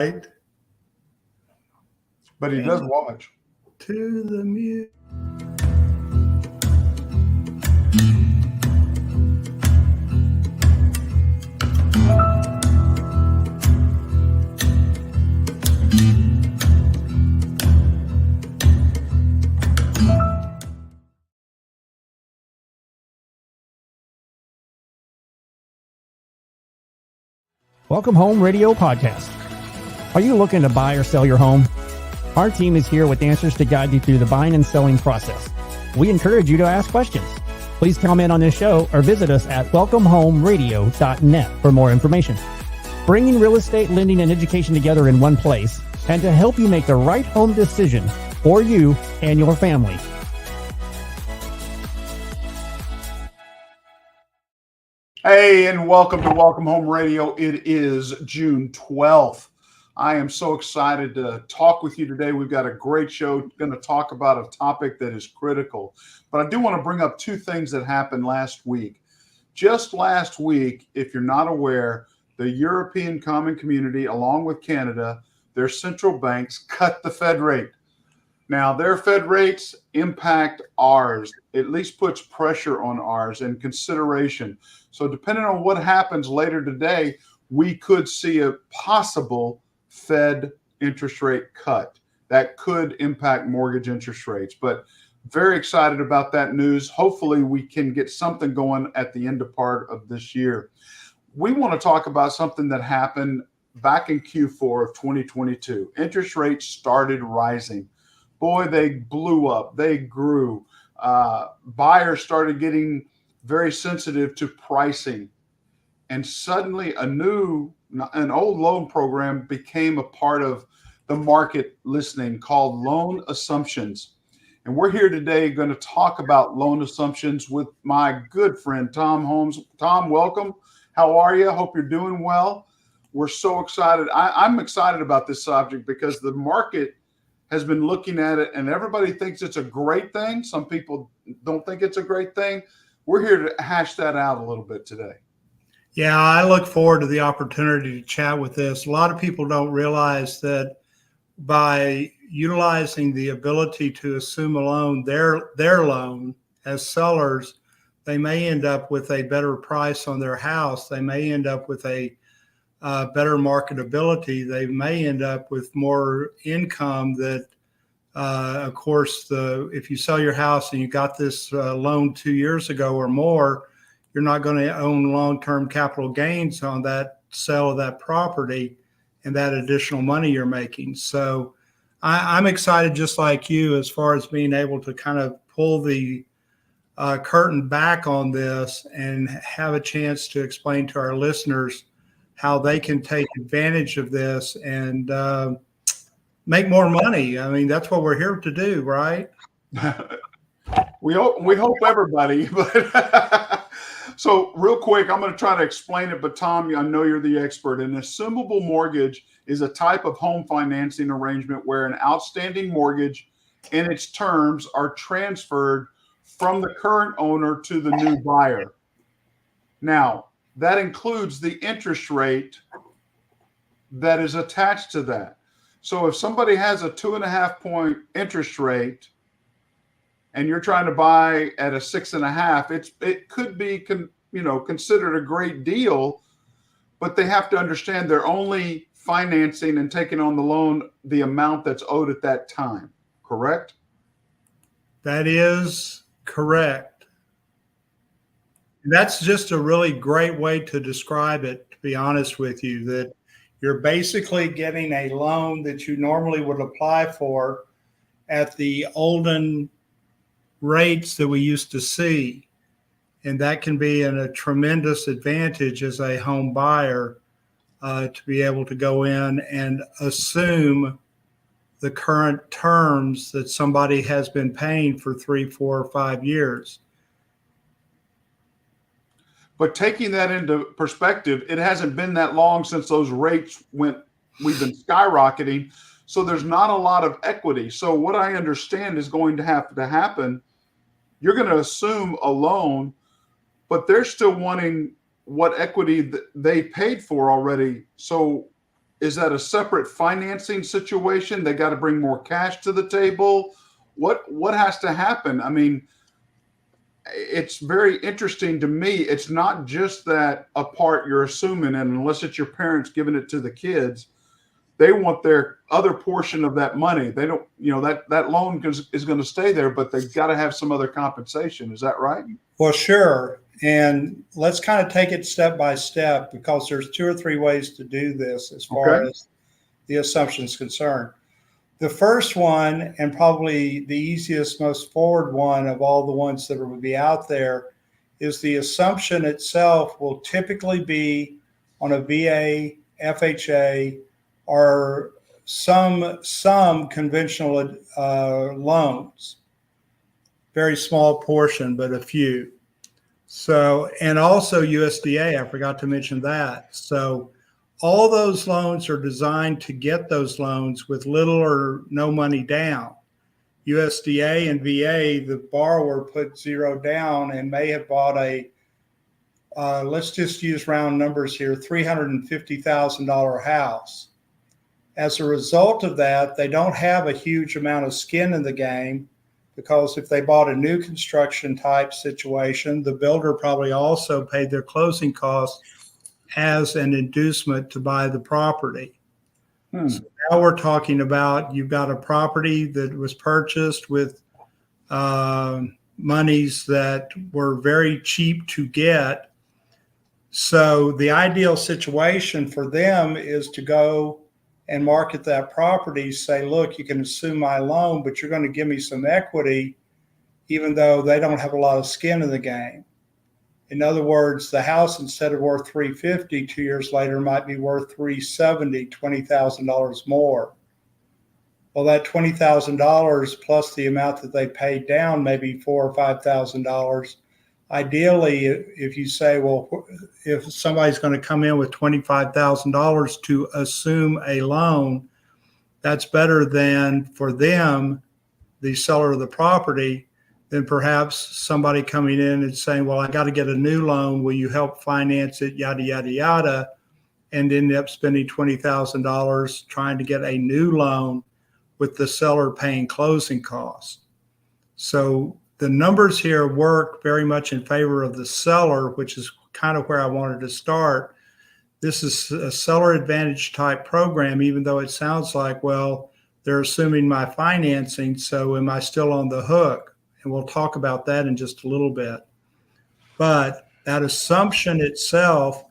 Right. But he does watch. To the music. Welcome Home Radio Podcast. Are you looking to buy or sell your home? Our team is here with answers to guide you through the buying and selling process. We encourage you to ask questions. Please comment on this show or visit us at welcomehomeradio.net for more information. Bringing real estate, lending, and education together in one place, and to help you make the right home decision for you and your family. Hey, and welcome to Welcome Home Radio. It is June 12th. I am so excited to talk with you today. We've got a great show. Going to talk about a topic that is critical. But I do want to bring up two things that happened last week. Just last week, if you're not aware, the European Common Community, along with Canada, their central banks cut the Fed rate. Now, their Fed rates impact ours, at least puts pressure on ours and consideration. So depending on what happens later today, we could see a possible Fed interest rate cut that could impact mortgage interest rates. But very excited about that news. Hopefully we can get something going at the end of part of this year. We want to talk about something that happened back in Q4 of 2022. Interest rates started rising. Boy, they blew up. They grew. Buyers started getting very sensitive to pricing. And suddenly an old loan program became a part of the market listening called loan assumptions. And we're here today going to talk about loan assumptions with my good friend, Thom Holmes. Thom, welcome. How are you? Hope you're doing well. We're so excited. I'm excited about this subject because the market has been looking at it and everybody thinks it's a great thing. Some people don't think it's a great thing. We're here to hash that out a little bit today. Yeah, I look forward to the opportunity to chat with this. A lot of people don't realize that by utilizing the ability to assume a loan, their loan as sellers, they may end up with a better price on their house. They may end up with a better marketability. They may end up with more income that, of course, if you sell your house and you got this loan 2 years ago or more, you're not going to own long-term capital gains on that sale of that property and that additional money you're making. So I'm excited just like you as far as being able to kind of pull the curtain back on this and have a chance to explain to our listeners how they can take advantage of this and make more money. I mean, that's what we're here to do, right? We hope everybody, but so real quick, I'm going to try to explain it, but Thom, I know you're the expert. An assumable mortgage is a type of home financing arrangement where an outstanding mortgage and its terms are transferred from the current owner to the new buyer. Now, that includes the interest rate that is attached to that. So if somebody has a 2.5-point interest rate and you're trying to buy at a 6.5, it could be considered a great deal, but they have to understand they're only financing and taking on the loan the amount that's owed at that time. Correct? That is correct. That's just a really great way to describe it, to be honest with you, that you're basically getting a loan that you normally would apply for at the olden rates that we used to see. And that can be a tremendous advantage as a home buyer to be able to go in and assume the current terms that somebody has been paying for 3, 4, or 5 years. But taking that into perspective, it hasn't been that long since those rates we've been skyrocketing. So there's not a lot of equity. So what I understand is going to have to happen, you're going to assume a loan, but they're still wanting what equity they paid for already. So is that a separate financing situation? They got to bring more cash to the table. What has to happen? I mean, it's very interesting to me. It's not just that a part you're assuming, and unless it's your parents giving it to the kids, they want their other portion of that money. They don't, that loan is going to stay there, but they've got to have some other compensation. Is that right? Well, sure. And let's kind of take it step by step, because there's 2 or 3 ways to do this as far as the assumption is concerned. The first one, and probably the easiest, most forward one of all the ones that would be out there, is the assumption itself will typically be on a VA, FHA, or some conventional loans. Very small portion, but a few. So, and also USDA, I forgot to mention that. So all those loans are designed to get those loans with little or no money down. USDA and VA, the borrower put 0 down and may have bought let's just use round numbers here, $350,000 house. As a result of that, they don't have a huge amount of skin in the game, because if they bought a new construction type situation, the builder probably also paid their closing costs as an inducement to buy the property. So now we're talking about, you've got a property that was purchased with monies that were very cheap to get. So the ideal situation for them is to go and market that property, say, look, you can assume my loan, but you're going to give me some equity, even though they don't have a lot of skin in the game. In other words, the house, instead of worth $350, 2 years later might be worth $370, $20,000 more. Well, that $20,000 plus the amount that they paid down, maybe $4,000 or $5,000. Ideally, if you say, well, if somebody's going to come in with $25,000 to assume a loan, that's better than for them, the seller of the property, than perhaps somebody coming in and saying, well, I got to get a new loan. Will you help finance it? Yada, yada, yada. And end up spending $20,000 trying to get a new loan with the seller paying closing costs. So the numbers here work very much in favor of the seller, which is kind of where I wanted to start. This is a seller advantage type program, even though it sounds like, well, they're assuming my financing, so am I still on the hook? And we'll talk about that in just a little bit. But that assumption itself,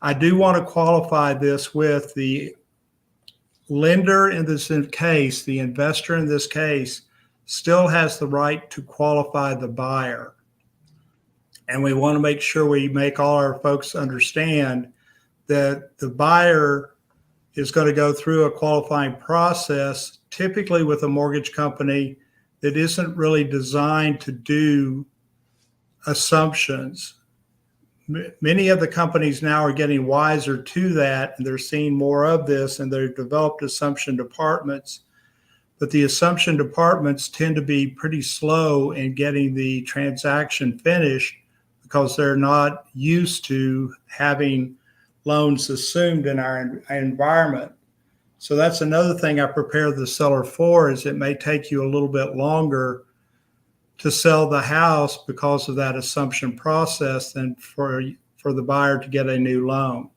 I do want to qualify this with the lender in this case, the investor in this case, still has the right to qualify the buyer. And we want to make sure we make all our folks understand that the buyer is going to go through a qualifying process, typically with a mortgage company that isn't really designed to do assumptions. Many of the companies now are getting wiser to that, and they're seeing more of this, and they've developed assumption departments. But the assumption departments tend to be pretty slow in getting the transaction finished, because they're not used to having loans assumed in our environment. So that's another thing I prepare the seller for, is it may take you a little bit longer to sell the house because of that assumption process than for the buyer to get a new loan.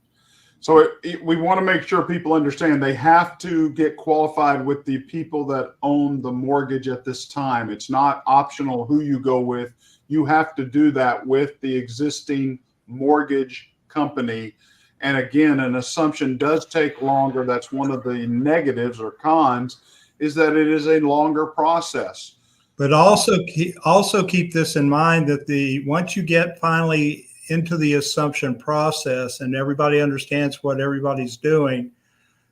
So we want to make sure people understand they have to get qualified with the people that own the mortgage at this time. It's not optional who you go with. You have to do that with the existing mortgage company. And again, an assumption does take longer. That's one of the negatives or cons, is that it is a longer process. But also keep this in mind, that once you get finally into the assumption process and everybody understands what everybody's doing,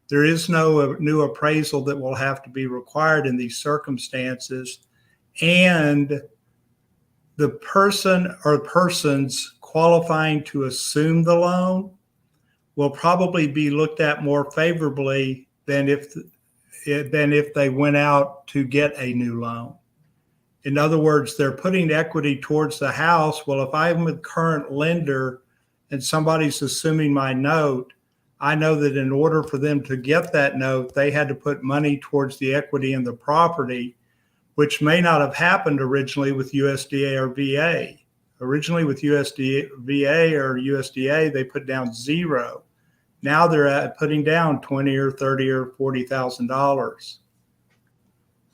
there is no new appraisal that will have to be required in these circumstances. And the person or persons qualifying to assume the loan will probably be looked at more favorably than if they went out to get a new loan. In other words, they're putting equity towards the house. Well, if I'm a current lender and somebody's assuming my note, I know that in order for them to get that note, they had to put money towards the equity in the property, which may not have happened originally with USDA or VA. Originally with VA or USDA, they put down zero. Now they're putting down $20 or $30 or $40,000.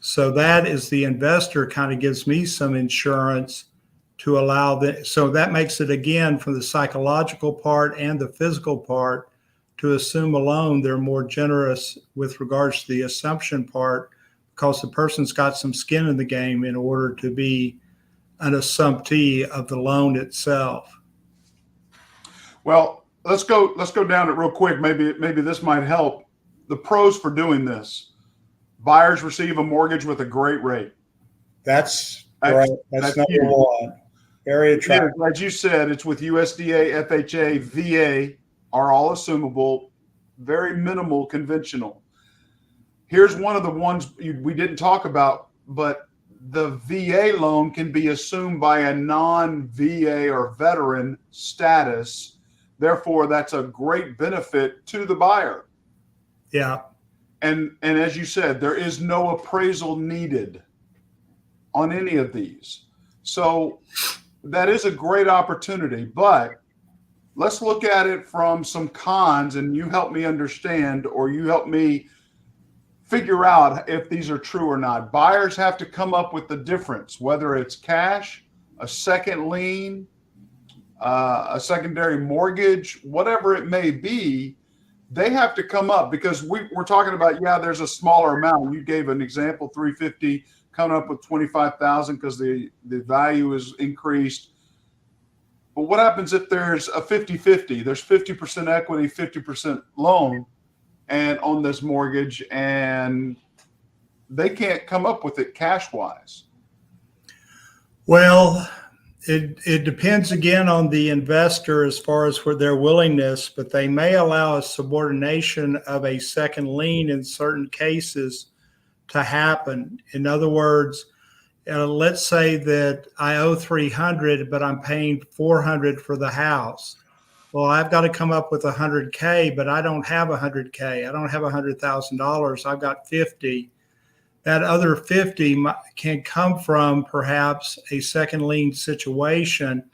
So that is the investor kind of gives me some insurance to allow that. So that makes it, again, from the psychological part and the physical part, to assume a loan, they're more generous with regards to the assumption part, because the person's got some skin in the game in order to be an assumptee of the loan itself. Well, let's go down it real quick. Maybe this might help. The pros for doing this: buyers receive a mortgage with a great rate. That's right. That's number huge. one. Very attractive. Yeah, like you said, it's with USDA, FHA, VA are all assumable, very minimal conventional. Here's one of the ones we didn't talk about, but the VA loan can be assumed by a non-VA or veteran status. Therefore, that's a great benefit to the buyer. Yeah. And as you said, there is no appraisal needed on any of these. So that is a great opportunity, but let's look at it from some cons, and you help me understand, or you help me figure out if these are true or not. Buyers have to come up with the difference, whether it's cash, a second lien, a secondary mortgage, whatever it may be. They have to come up, because we're talking about, there's a smaller amount. You gave an example, 350 coming up with 25,000 because the value is increased. But what happens if there's a 50-50? There's 50% equity, 50% loan, and on this mortgage, and they can't come up with it cash wise. Well, it depends again on the investor as far as for their willingness, but they may allow a subordination of a second lien in certain cases to happen. In other words, let's say that I owe 300, but I'm paying 400 for the house. Well, I've got to come up with 100K, but I don't have 100K. I don't have $100,000. I've got 50. That other 50 can come from perhaps a second lien situation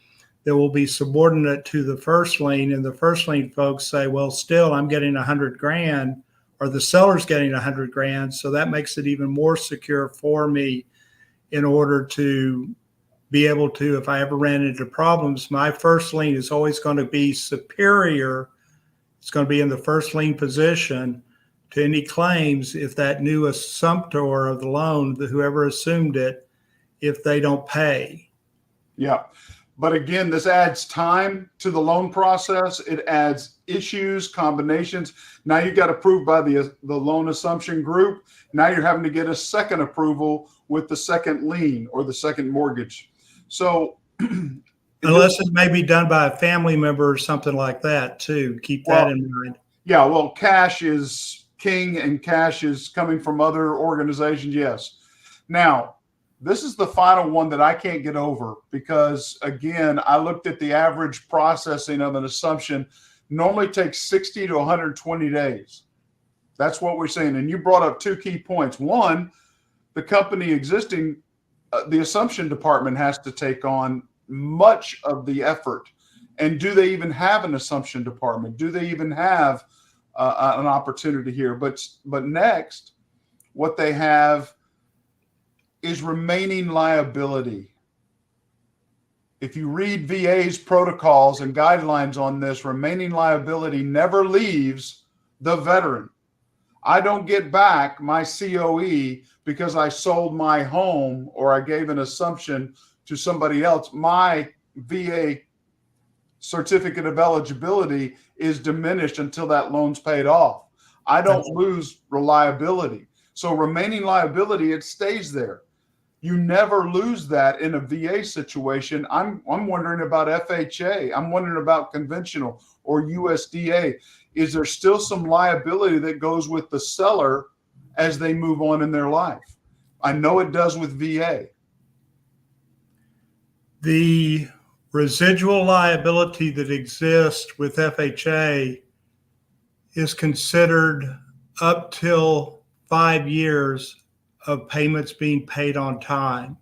that will be subordinate to the first lien. And the first lien folks say, well, still I'm getting 100 grand, or the seller's getting 100 grand. So that makes it even more secure for me in order to be able to, if I ever ran into problems, my first lien is always going to be superior. It's going to be in the first lien position to any claims if that new assumptor of the loan, whoever assumed it, if they don't pay. Yeah. But again, this adds time to the loan process. It adds issues, combinations. Now you got approved by the loan assumption group. Now you're having to get a second approval with the second lien or the second mortgage. So unless it may be done by a family member or something like that too. Keep that in mind. Yeah, well, cash is king and cash is coming from other organizations. Yes. Now, this is the final one that I can't get over, because again, I looked at the average processing of an assumption normally takes 60 to 120 days. That's what we're saying. And you brought up two key points. One, the company existing, the assumption department has to take on much of the effort. And do they even have an assumption department? Do they even have an opportunity here? But next, what they have is remaining liability. If you read VA's protocols and guidelines on this, remaining liability never leaves the veteran. I don't get back my COE because I sold my home or I gave an assumption to somebody else. My VA certificate of eligibility is diminished until that loan's paid off. I don't lose reliability. So remaining liability, it stays there. You never lose that in a VA situation. I'm wondering about FHA. I'm wondering about conventional or USDA. Is there still some liability that goes with the seller as they move on in their life? I know it does with VA. The residual liability that exists with FHA is considered up till 5 years of payments being paid on time.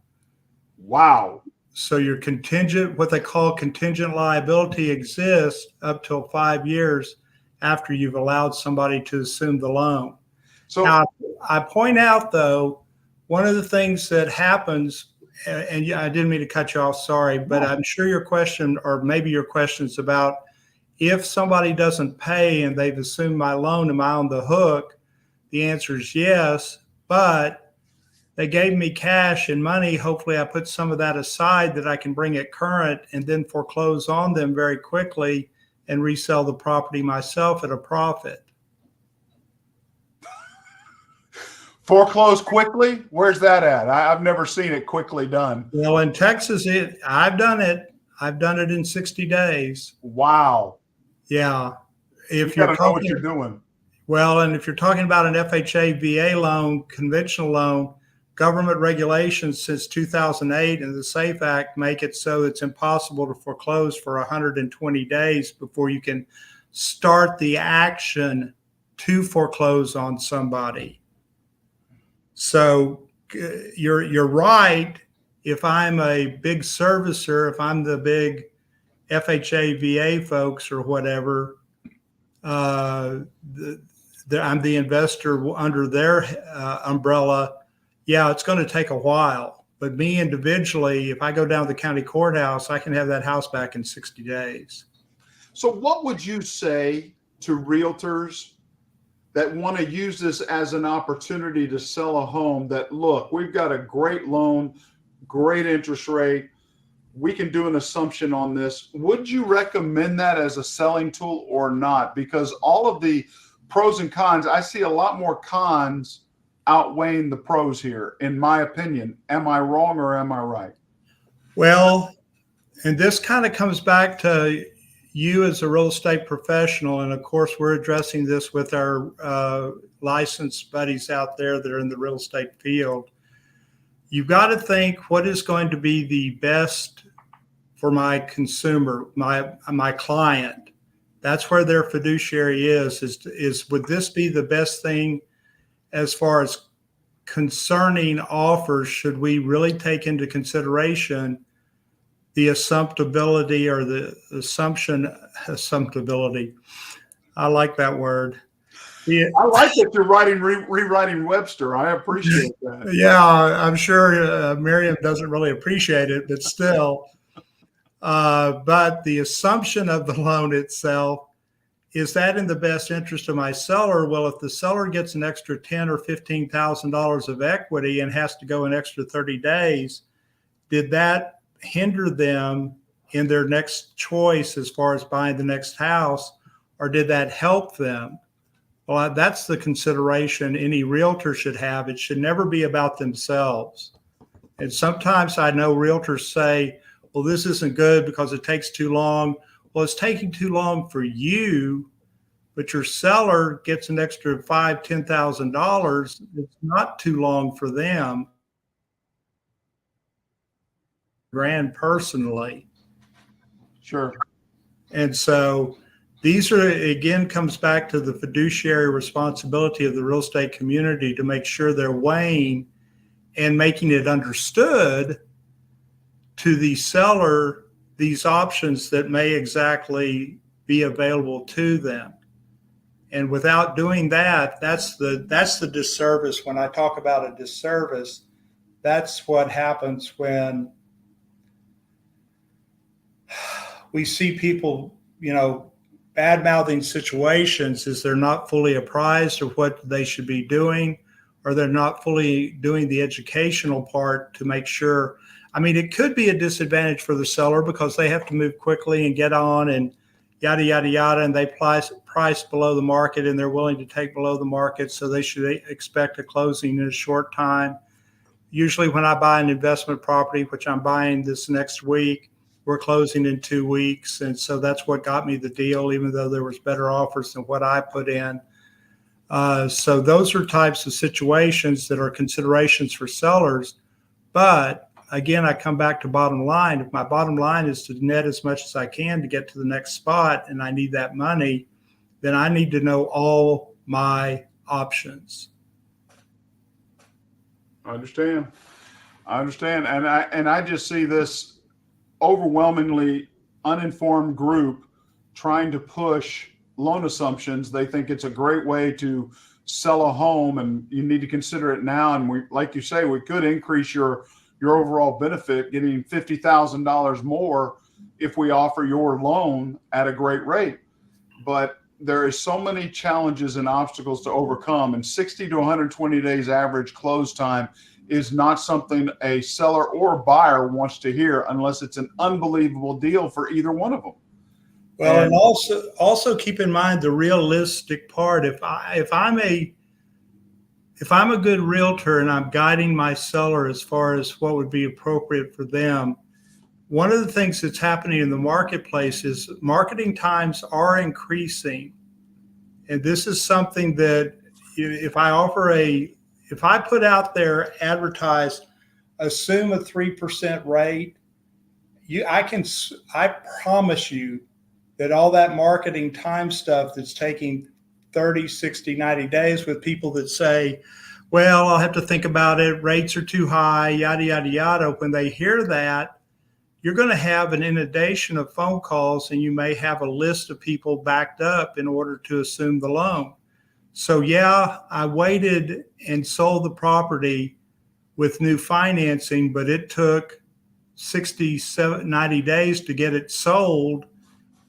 Wow. So your contingent, what they call contingent liability, exists up till 5 years after you've allowed somebody to assume the loan. So now, I point out, though, one of the things that happens, and I didn't mean to cut you off, sorry, but I'm sure your question, or maybe your question's about if somebody doesn't pay and they've assumed my loan, am I on the hook? The answer is yes, but they gave me cash and money. Hopefully I put some of that aside that I can bring it current and then foreclose on them very quickly and resell the property myself at a profit. Foreclose quickly? Where's that at? I've never seen it quickly done. Well, in Texas, I've done it. I've done it in 60 days. Wow. Yeah. If you you're know what you're doing. Well, and if you're talking about an FHA VA loan, conventional loan, government regulations since 2008 and the SAFE Act make it so it's impossible to foreclose for 120 days before you can start the action to foreclose on somebody. So you're right. If I'm a big servicer, if I'm the big FHA VA folks or whatever, I'm the investor under their umbrella. Yeah, it's going to take a while. But me individually, if I go down to the county courthouse, I can have that house back in 60 days. So what would you say to realtors that want to use this as an opportunity to sell a home that, look, we've got a great loan, great interest rate, we can do an assumption on this? Would you recommend that as a selling tool or not? Because all of the pros and cons, I see a lot more cons outweighing the pros here, in my opinion. Am I wrong or am I right? Well, and this kind of comes back to you as a real estate professional. And of course, we're addressing this with our licensed buddies out there that are in the real estate field. You've got to think, what is going to be the best for my consumer, my client? That's where their fiduciary is would this be the best thing as far as concerning offers? Should we really take into consideration the assumptability or the assumptability? I like that word. I like that you're rewriting Webster. I appreciate that. Yeah, I'm sure Miriam doesn't really appreciate it, but still. But the assumption of the loan itself, is that in the best interest of my seller? Well, if the seller gets an extra $10,000 or $15,000 of equity and has to go an extra 30 days, did that hinder them in their next choice as far as buying the next house, or did that help them? Well, that's the consideration any realtor should have. It should never be about themselves. And sometimes I know realtors say, well, this isn't good because it takes too long. Well, it's taking too long for you, but your seller gets an extra $5,000, $10,000. It's not too long for them. Grand personally. Sure. And so these are, again, comes back to the fiduciary responsibility of the real estate community to make sure they're weighing and making it understood to the seller these options that may exactly be available to them. And without doing that, that's the disservice. When I talk about a disservice, that's what happens when we see people, bad-mouthing situations, is they're not fully apprised of what they should be doing, or they're not fully doing the educational part to make sure. I mean, it could be a disadvantage for the seller because they have to move quickly and get on and yada, yada, yada, and they price below the market and they're willing to take below the market, so they should expect a closing in a short time. Usually when I buy an investment property, which I'm buying this next week, we're closing in 2 weeks. And so that's what got me the deal, even though there was better offers than what I put in. So those are types of situations that are considerations for sellers. But again, I come back to bottom line. If my bottom line is to net as much as I can to get to the next spot and I need that money, then I need to know all my options. I understand. And I just see this overwhelmingly uninformed group trying to push loan assumptions. They think it's a great way to sell a home, and you need to consider it now. And we, like you say, we could increase your overall benefit, getting $50,000 more if we offer your loan at a great rate. But there is so many challenges and obstacles to overcome, and 60 to 120 days average close time is not something a seller or buyer wants to hear unless it's an unbelievable deal for either one of them. Well, and also keep in mind the realistic part. If I'm a good realtor and I'm guiding my seller as far as what would be appropriate for them, one of the things that's happening in the marketplace is marketing times are increasing. And this is something that if I put out there advertised, assume a 3% rate, I promise you that all that marketing time stuff that's taking 30, 60, 90 days with people that say, well, I'll have to think about it, rates are too high, yada, yada, yada. When they hear that, you're going to have an inundation of phone calls, and you may have a list of people backed up in order to assume the loan. So yeah, I waited and sold the property with new financing, but it took 60, 90 days to get it sold.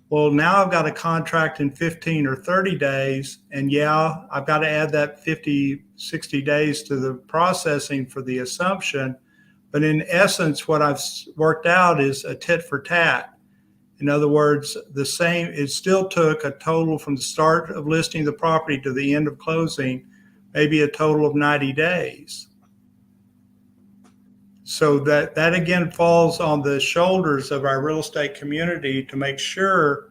Well, now I've got a contract in 15 or 30 days, and yeah, I've got to add that 50, 60 days to the processing for the assumption. But in essence, what I've worked out is a tit for tat. In other words, it still took a total from the start of listing the property to the end of closing, maybe a total of 90 days. So that again falls on the shoulders of our real estate community to make sure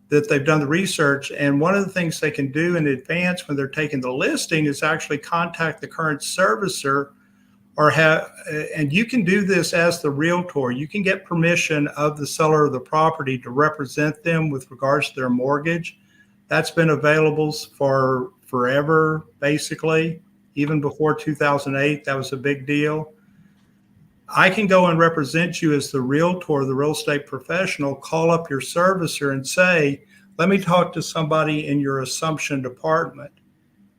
that they've done the research. And one of the things they can do in advance when they're taking the listing is actually contact the current servicer, and you can do this as the realtor. You can get permission of the seller of the property to represent them with regards to their mortgage. That's been available for forever, basically. Even before 2008, that was a big deal. I can go and represent you as the realtor, the real estate professional, call up your servicer and say, let me talk to somebody in your assumption department.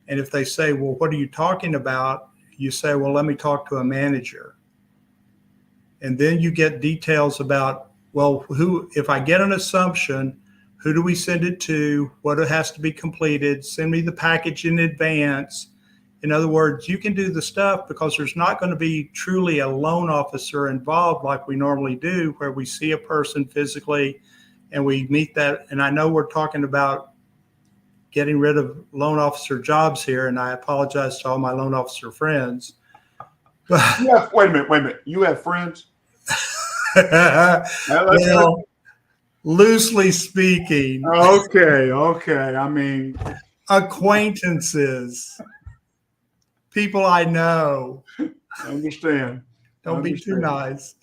And if they say, well, what are you talking about? You say, well, let me talk to a manager. And then you get details about, well, if I get an assumption, who do we send it to? What has to be completed? Send me the package in advance. In other words, you can do the stuff because there's not going to be truly a loan officer involved like we normally do, where we see a person physically and we meet that. And I know we're talking about getting rid of loan officer jobs here, and I apologize to all my loan officer friends. Yeah, wait a minute. You have friends? Well, loosely speaking. Okay. I mean, acquaintances. People I know. I understand. Don't be too nice.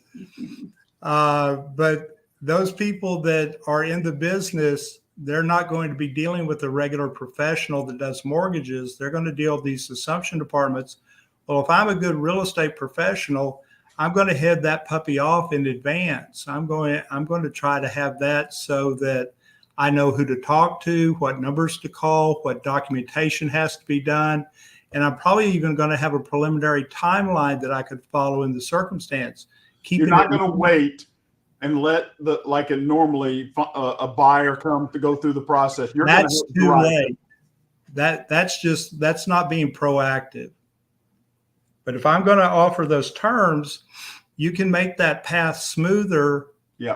But those people that are in the business, they're not going to be dealing with a regular professional that does mortgages. They're going to deal with these assumption departments. Well, if I'm a good real estate professional, I'm going to head that puppy off in advance. I'm going to try to have that so that I know who to talk to, what numbers to call, what documentation has to be done. And I'm probably even going to have a preliminary timeline that I could follow in the circumstance. You're not going to wait and let a buyer come to go through the process. That's too late. That's not being proactive. But if I'm going to offer those terms, you can make that path smoother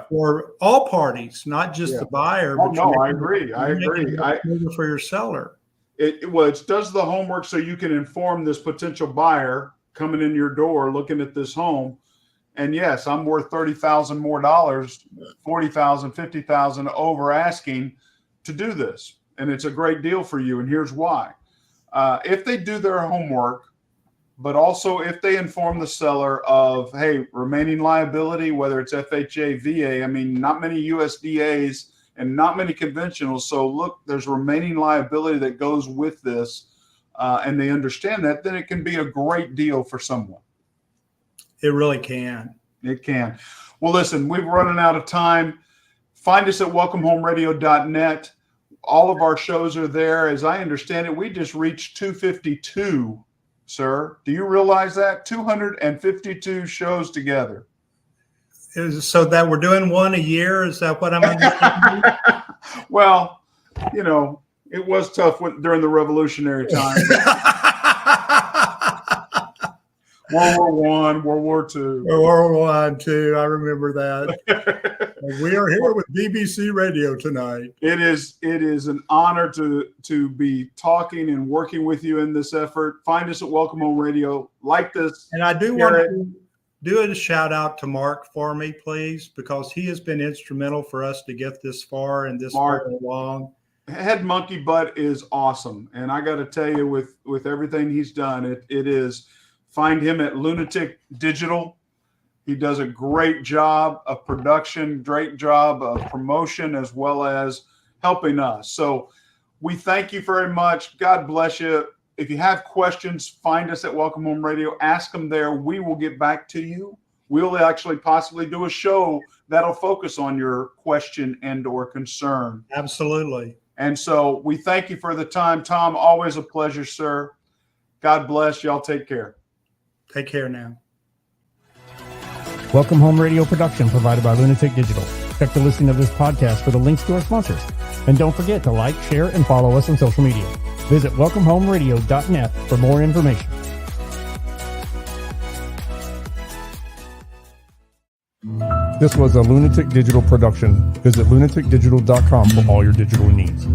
for all parties, not just the buyer. Oh, no, I agree. Smoother for your seller. It does the homework so you can inform this potential buyer coming in your door looking at this home. And yes, I'm worth $30,000 more, $40,000, $50,000 over asking to do this. And it's a great deal for you. And here's why. If they do their homework, but also if they inform the seller of, hey, remaining liability, whether it's FHA, VA, I mean, not many USDAs and not many conventionals. So look, there's remaining liability that goes with this, and they understand that, then it can be a great deal for someone. It really can. It can. Well, listen, we're running out of time. Find us at welcomehomeradio.net. All of our shows are there. As I understand it, we just reached 252, sir. Do you realize that? 252 shows together. So that we're doing one a year? Is that what I'm understanding? Well, you know, it was tough during the Revolutionary time. World War One, World War Two. World War II, I remember that. We are here with BBC Radio tonight. It is an honor to be talking and working with you in this effort. Find us at Welcome Home Radio. Like this. And I do want to do a shout out to Mark for me, please, because he has been instrumental for us to get this far and this far along. Head Monkey Butt is awesome. And I got to tell you, with everything he's done, it is. Find him at Lunatic Digital. He does a great job of production, great job of promotion, as well as helping us. So we thank you very much. God bless you. If you have questions, find us at Welcome Home Radio. Ask them there. We will get back to you. We'll actually possibly do a show that'll focus on your question and or concern. Absolutely. And so we thank you for the time. Tom, always a pleasure, sir. God bless. Y'all take care. Take care now. Welcome Home Radio production provided by Lunatic Digital. Check the listing of this podcast for the links to our sponsors. And don't forget to like, share, and follow us on social media. Visit welcomehomeradio.net for more information. This was a Lunatic Digital production. Visit lunaticdigital.com for all your digital needs.